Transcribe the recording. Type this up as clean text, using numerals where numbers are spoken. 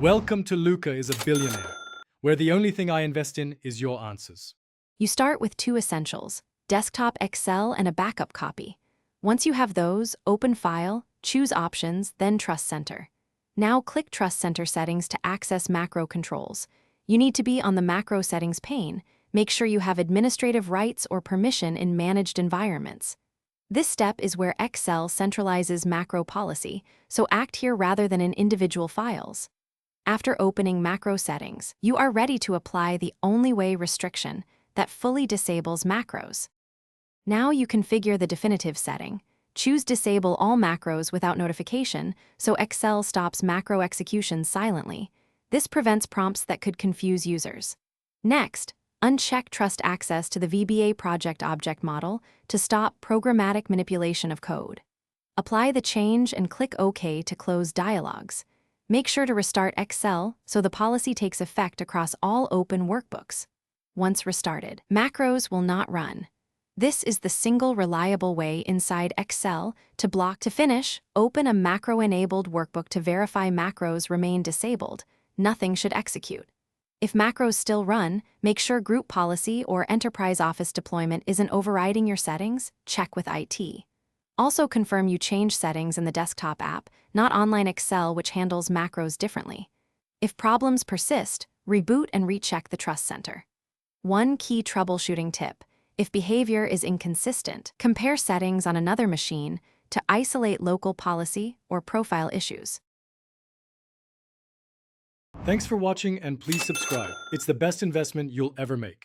Welcome to Luca is a Billionaire, where the only thing I invest in is your answers. You start with two essentials: desktop Excel and a backup copy. Once you have those, open File, choose Options, then Trust Center. Now click Trust Center Settings to access macro controls. You need to be on the Macro Settings pane. Make sure you have administrative rights or permission in managed environments. This step is where Excel centralizes macro policy, so act here rather than in individual files. After opening Macro Settings, you are ready to apply the only way restriction that fully disables macros. Now you configure the definitive setting. Choose Disable all macros without notification, so Excel stops macro execution silently. This prevents prompts that could confuse users. Next, uncheck Trust Access to the VBA project object model to stop programmatic manipulation of code. Apply the change and click OK to close dialogues. Make sure to restart Excel so the policy takes effect across all open workbooks. Once restarted, macros will not run. This is the single reliable way inside Excel to block. To finish, open a macro-enabled workbook to verify macros remain disabled. Nothing should execute. If macros still run, make sure group policy or enterprise office deployment isn't overriding your settings. Check with IT. Also confirm you change settings in the desktop app, not online Excel, which handles macros differently. If problems persist, reboot and recheck the Trust Center. One key troubleshooting tip: if behavior is inconsistent, compare settings on another machine to isolate local policy or profile issues. Thanks for watching and please subscribe. It's the best investment you'll ever make.